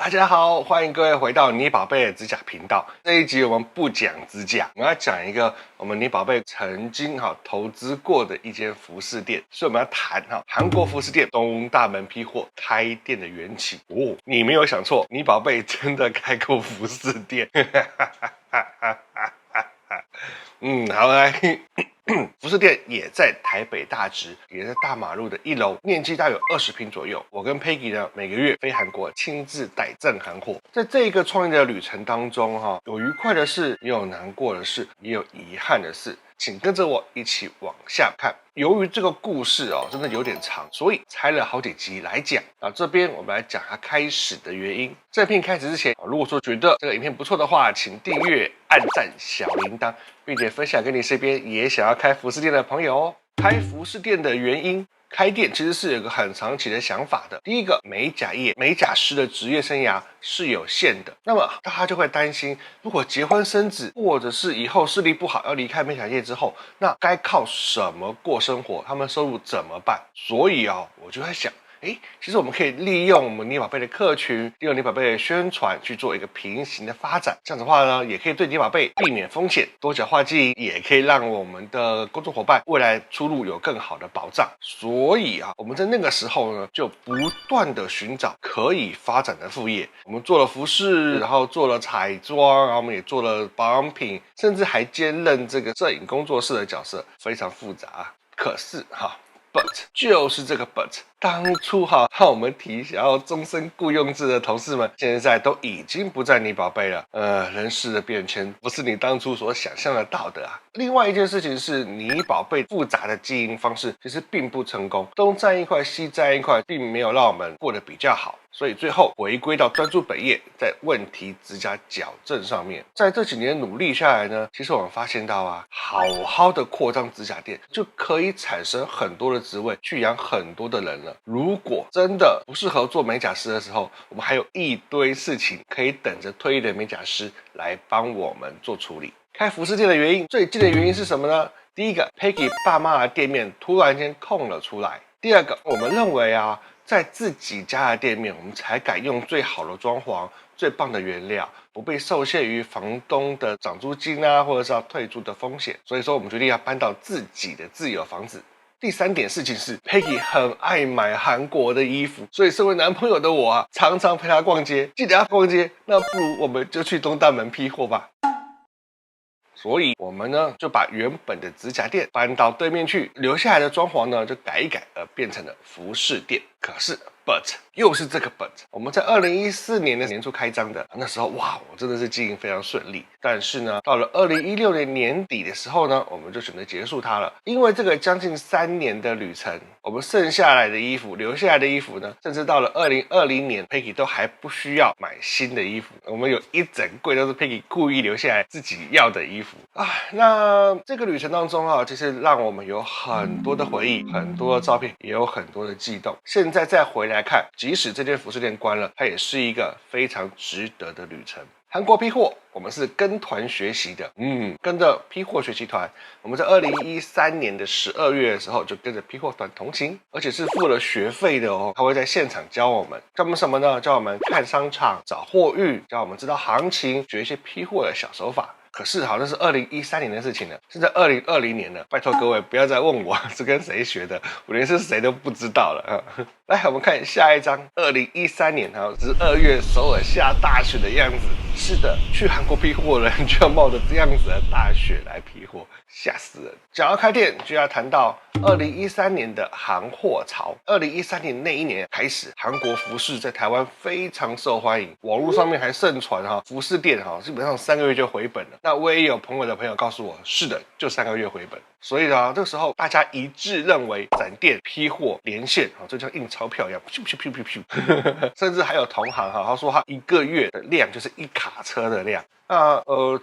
大家好，欢迎各位回到你宝贝的指甲频道。这一集我们不讲指甲，我们要讲一个我们你宝贝曾经投资过的一间服饰店，所以我们要谈韩国服饰店东大门批货开店的缘起。哦，你没有想错，你宝贝真的开过服饰店。好来。服饰店也在台北大直，也在大马路的1楼，面积大约20平左右。我跟 Peggy 呢，每个月飞韩国，亲自带赠韩货。在这一个创业的旅程当中，有愉快的事，也有难过的事，也有遗憾的事。请跟着我一起往下看。由于这个故事真的有点长，所以拆了好几集来讲。这边我们来讲它开始的原因。在影片开始之前，如果说觉得这个影片不错的话，请订阅、按赞、小铃铛，并且分享给你身边也想要开服饰店的朋友哦。开服饰店的原因。开店其实是有个很长期的想法的。第一个，美甲业、美甲师的职业生涯是有限的，那么大家就会担心，如果结婚生子，或者是以后视力不好要离开美甲业之后，那该靠什么过生活？他们收入怎么办？所以我就在想，其实我们可以利用我们你宝贝的客群，利用你宝贝的宣传去做一个平行的发展。这样子的话呢，也可以对你宝贝避免风险，多角化经营，也可以让我们的工作伙伴未来出路有更好的保障。所以我们在那个时候呢，就不断的寻找可以发展的副业。我们做了服饰，然后做了彩妆，然后我们也做了保养品，甚至还兼任这个摄影工作室的角色，非常复杂。可是But 就是这个 But， 当初和我们提想要终身雇佣制的同事们，现在都已经不在你宝贝了。人事的变迁不是你当初所想象得到的啊。另外一件事情是，你宝贝复杂的经营方式其实并不成功，东占一块西占一块，并没有让我们过得比较好。所以最后回归到专注本业，在问题指甲矫正上面。在这几年努力下来呢，其实我们发现到好好的扩张指甲店，就可以产生很多的职位，去养很多的人了。如果真的不适合做美甲师的时候，我们还有一堆事情可以等着退役的美甲师来帮我们做处理。开服饰店的原因，最近的原因是什么呢？第一个 ，Peggy 爸妈的店面突然间空了出来。第二个，我们认为在自己家的店面，我们才敢用最好的装潢、最棒的原料，不被受限于房东的涨租金或者是要退租的风险。所以说，我们决定要搬到自己的自有房子。第三点事情是 ，Peggy 很爱买韩国的衣服，所以身为男朋友的我常常陪她逛街。记得要逛街，那不如我们就去东大门批货吧。所以我们呢就把原本的指甲店搬到对面去，留下来的装潢呢就改一改，而变成了服饰店。可是 But 又是这个 But， 我们在2014年的年初开张的，那时候我真的是经营非常顺利。但是呢，到了2016年年底的时候呢，我们就选择结束它了。因为这个将近3年的旅程，我们剩下来的衣服、留下来的衣服呢，甚至到了2020年 ，Peggy 都还不需要买新的衣服。我们有一整柜都是 Peggy 故意留下来自己要的衣服那这个旅程当中其实让我们有很多的回忆，很多的照片，也有很多的悸动。现在再回来看，即使这间服饰店关了，它也是一个非常值得的旅程。韩国批货，我们是跟团学习的，跟着批货学习团，我们在2013年的12月的时候就跟着批货团同行，而且是付了学费的他会在现场教我们，教我们什么呢？教我们看商场、找货运，教我们知道行情，学一些批货的小手法。可是那是2013年的事情了，现在2020年了，拜托各位不要再问我是跟谁学的，我连是谁都不知道了来，我们看下一张，2013年12月首尔下大雪的样子。是的，去韩国批货的人就要冒着这样子的大雪来批货，吓死人。讲到开店，就要谈到2013年的韩货潮。2013年那一年开始，韩国服饰在台湾非常受欢迎，网络上面还盛传服饰店基本上3个月就回本了。那我也有朋友的朋友告诉我，是的，就3个月回本。所以这个时候大家一致认为展店批货连线就像印钞票一样，甚至还有同行他说他1个月的量就是1卡车的量。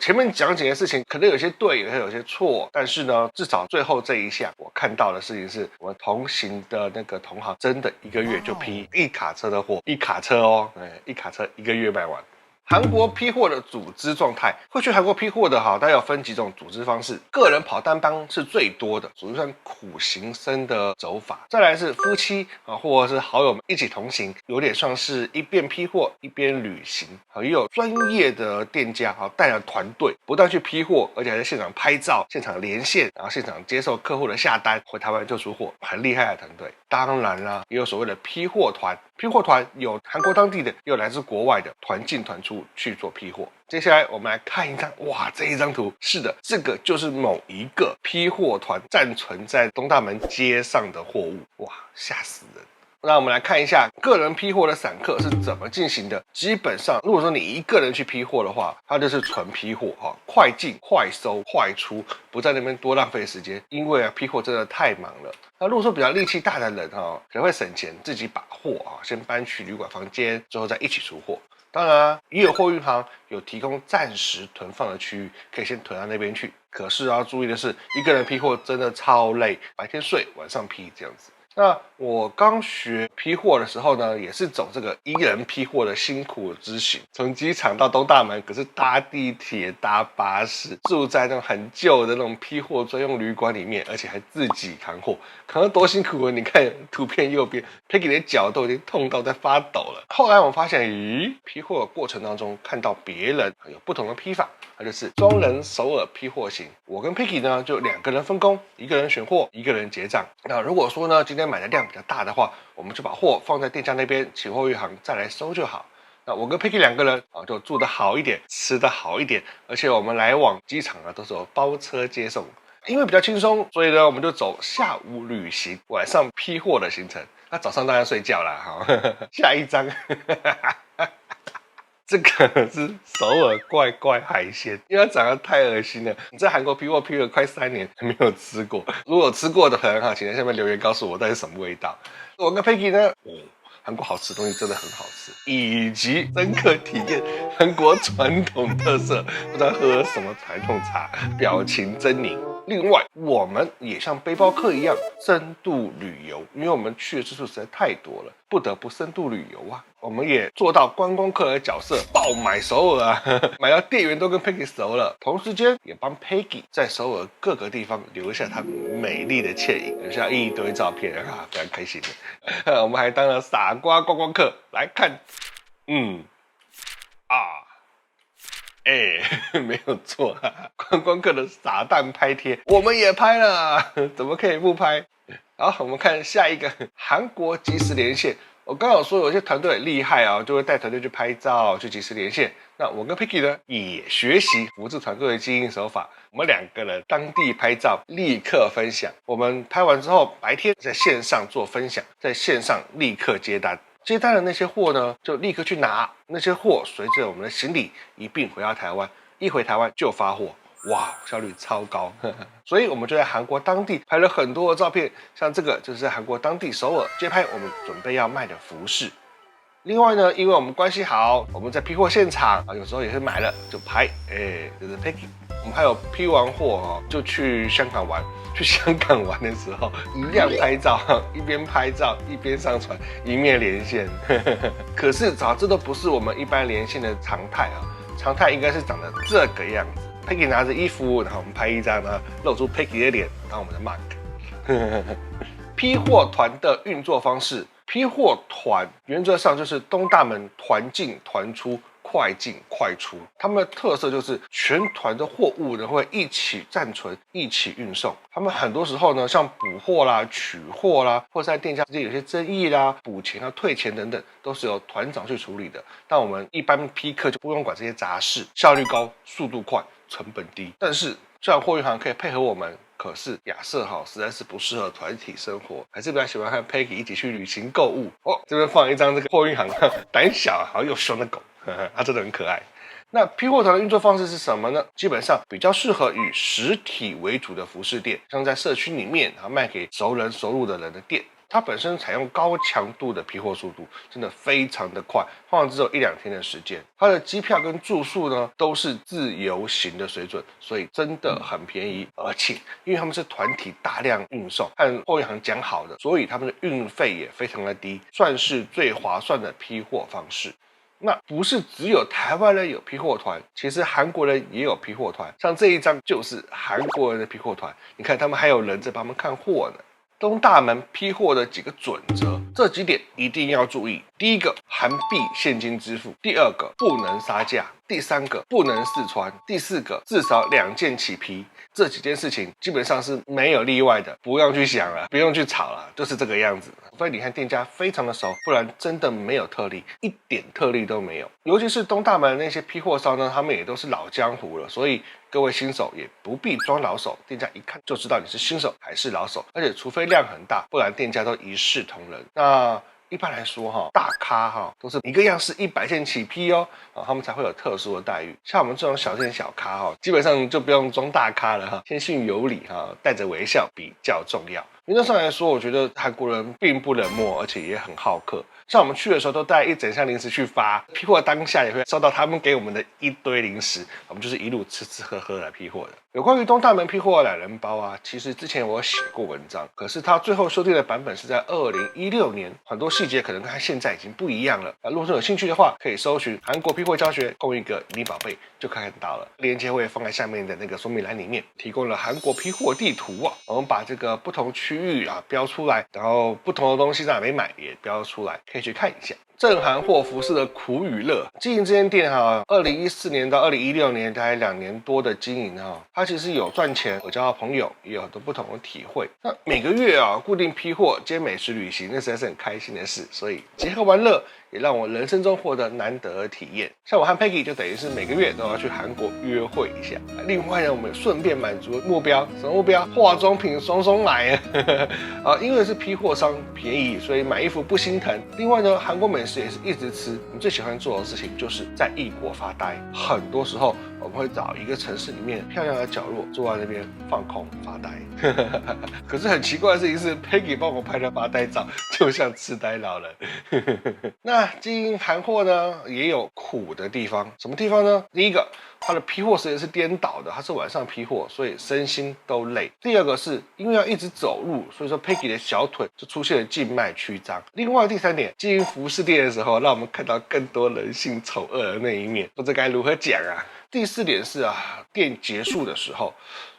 前面讲几件事情可能有些对，有些错，但是呢，至少最后这一项我看到的事情是，我们同行的那个同行真的1个月就批1卡车的货，1卡车1卡车1个月卖完。韩国批货的组织状态，会去韩国批货的大概有分几种组织方式。个人跑单帮是最多的，属于算苦行僧的走法。再来是夫妻或者是好友们一起同行，有点像是一边批货一边旅行。也有专业的店家带了团队，不但去批货，而且还在现场拍照、现场连线，然后现场接受客户的下单，回台湾就出货，很厉害的团队。当然啦，也有所谓的批货团。批货团有韩国当地的，也有来自国外的，团进团出去做批货。接下来我们来看一张，哇，这一张图，是的，这个就是某一个批货团暂存在东大门街上的货物，哇，吓死人。那我们来看一下个人批货的散客是怎么进行的。基本上，如果说你一个人去批货的话，它就是纯批货快进、快收、快出，不在那边多浪费时间。因为批货真的太忙了。那如果说比较力气大的人可能会省钱，自己把货先搬去旅馆房间，之后再一起出货。当然也有货运行有提供暂时囤放的区域，可以先囤到那边去。可是要注意的是，一个人批货真的超累，白天睡，晚上批这样子。那我刚学批货的时候呢，也是走这个一人批货的辛苦之行，从机场到东大门，可是搭地铁、搭巴士，住在那种很旧的那种批货专用旅馆里面，而且还自己扛货，扛得多辛苦啊！你看图片右边，Peggy 的脚都已经痛到在发抖了。后来我发现，批货的过程当中看到别人有不同的批法，那就是双人首尔批货型。我跟 Peggy 呢就2个人分工，一个人选货，一个人结账。那如果说呢今天买的量比较大的话，我们就把货放在店家那边，请货运行再来收就好。那我跟 Peggy 2个人就住得好一点，吃得好一点，而且我们来往机场都是有包车接送。因为比较轻松，所以呢我们就走下午旅行，晚上批货的行程。那早上当然睡觉啦。下一张。这个是首尔怪怪海鲜，因为它长得太恶心了。你在韩国批货批了快3年还没有吃过，如果有吃过的朋友请在下面留言告诉我到底是什么味道。我跟 Peggy 呢，韩国好吃的东西真的很好吃，以及深刻体验韩国传统特色，不知道喝什么传统茶，表情狰狞。另外，我们也像背包客一样深度旅游，因为我们去的次数实在太多了，不得不深度旅游啊。我们也做到观光客的角色，爆买首尔啊，买到店员都跟 Peggy 熟了。同时间也帮 Peggy 在首尔各个地方留下她美丽的倩影，留下一堆照片啊，非常开心的。我们还当了傻瓜观光客来看，没有错观光客的傻蛋拍贴，我们也拍了，怎么可以不拍？好，我们看下一个韩国即时连线。我刚好说有些团队很厉害就会带团队去拍照，去即时连线。那我跟 Peggy 呢，也学习福智团队的经营手法。我们2个人当地拍照，立刻分享。我们拍完之后，白天在线上做分享，在线上立刻接单。接单的那些货呢，就立刻去拿。那些货随着我们的行李一并回到台湾，一回台湾就发货。哇，效率超高。所以我们就在韩国当地拍了很多的照片，像这个就是在韩国当地首尔街拍我们准备要卖的服饰。另外呢，因为我们关系好，我们在批货现场有时候也是买了就拍，就是 Peggy。我们还有批完货就去香港玩。去香港玩的时候，一样拍照，一边拍照一边上传，一面连线。可是这都不是我们一般连线的常态常态应该是长得这个样子。Peggy 拿着衣服，然后我们拍一张呢，露出 Peggy 的脸当我们的 mark。批货团的运作方式，批货团原则上就是东大门团进团出。快进快出，他们的特色就是全团的货物呢会一起暂存，一起运送。他们很多时候呢，像补货啦、取货啦，或者在店家之间有些争议啦、补钱啊、退钱等等，都是由团长去处理的。但我们一般批客就不用管这些杂事，效率高、速度快、成本低。但是虽然货运行可以配合我们，可是亚瑟实在是不适合团体生活，还是比较喜欢和 Peggy 一起去旅行购物。这边放一张这个货运行胆小好又凶的狗。它真的很可爱。那批货团的运作方式是什么呢？基本上比较适合以实体为主的服饰店，像在社区里面卖给熟人熟路的人的店。它本身采用高强度的批货速度，真的非常的快，通常只有1-2天的时间。它的机票跟住宿呢都是自由行的水准，所以真的很便宜。而且因为他们是团体大量运送，和货运行讲好的，所以他们的运费也非常的低，算是最划算的批货方式。那不是只有台湾人有批货团，其实韩国人也有批货团。像这一张就是韩国人的批货团，你看他们还有人在帮他们看货呢。东大门批货的几个准则，这几点一定要注意。第一个，韩币现金支付；第二个，不能杀价；第三个，不能试穿；第四个，至少2件起批。这几件事情基本上是没有例外的，不用去想了，不用去吵了，就是这个样子。所以你看店家非常的熟，不然真的没有特例，一点特例都没有。尤其是东大门那些批货商呢，他们也都是老江湖了，所以各位新手也不必装老手，店家一看就知道你是新手还是老手，而且除非量很大，不然店家都一视同仁。那一般来说大咖都是一个样式100件起批哦，他们才会有特殊的待遇。像我们这种小店小咖基本上就不用装大咖了谦逊有礼带着微笑比较重要。原则上来说，我觉得韩国人并不冷漠，而且也很好客。像我们去的时候都带一整箱零食去发，批货当下也会收到他们给我们的一堆零食，我们就是一路吃吃喝喝来批货的。有关于东大门批货的懒人包其实之前我有写过文章，可是它最后修订的版本是在2016年，很多细节可能跟它现在已经不一样了。如果说有兴趣的话，可以搜寻韩国批货教学供一个你宝贝就看到了，链接会放在下面的那个说明栏里面，提供了韩国批货地图我们把这个不同区域标出来，然后不同的东西在哪没买也标出来，可以去看一下。正韩货服饰的苦与乐，经营这间店2014年到2016年大概2年多的经营它其实有赚钱，有交到朋友，也有很多不同的体会。那每个月固定批货兼美食旅行，那实在是很开心的事，所以结合玩乐也让我人生中获得难得的体验。像我和 Peggy 就等于是每个月都要去韩国约会一下。另外呢，我们顺便满足目标，什么目标？化妆品双双买因为是批货商便宜，所以买衣服不心疼。另外呢，韩国美食也是一直吃。我们最喜欢做的事情就是在异国发呆。很多时候我们会找一个城市里面漂亮的角落，坐在那边放空发呆。可是很奇怪的事情是 ，Peggy 帮我拍的发呆照，就像痴呆老人。那经营韩货呢，也有苦的地方。什么地方呢？第一个，它的批货时间是颠倒的，它是晚上批货，所以身心都累。第二个是因为要一直走路，所以说 Peggy 的小腿就出现了静脉曲张。另外第三点，经营服饰店的时候，让我们看到更多人性丑恶的那一面，不知该如何讲第四点是店结束的时候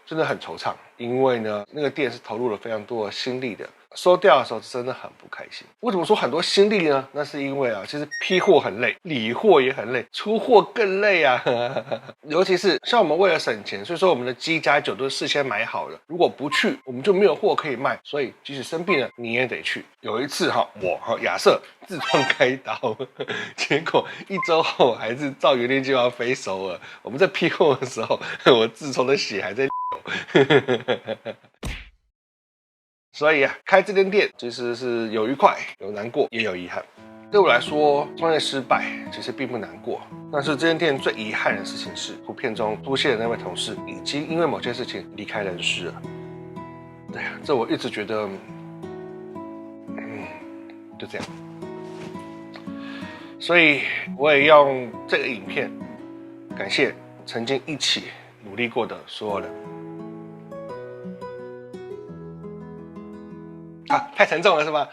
真的很惆怅，因为呢，那个店是投入了非常多的心力的。收掉的时候真的很不开心。为什么说很多心力呢？那是因为其实批货很累，理货也很累，出货更累尤其是像我们为了省钱，所以说我们的鸡加酒都是事先买好的。如果不去，我们就没有货可以卖，所以即使生病了，你也得去。有一次我亚瑟痔疮开刀，结果1周后还是照原定计划飞首尔。我们在批货的时候，我痔疮的血还在所以开这间店其实是有愉快、有难过，也有遗憾。对我来说，创业失败其实并不难过，但是这间店最遗憾的事情是，图片中出现的那位同事已经因为某件事情离开人世了。对这我一直觉得，就这样。所以我也用这个影片感谢曾经一起努力过的所有人。太沉重了是吗？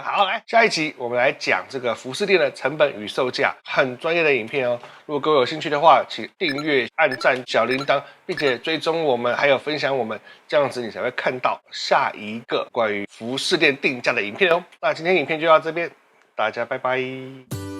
好，来下一集我们来讲这个服饰店的成本与售价，很专业的影片如果各位有兴趣的话，请订阅、按赞、小铃铛，并且追踪我们，还有分享我们，这样子你才会看到下一个关于服饰店定价的影片那今天影片就到这边，大家拜拜。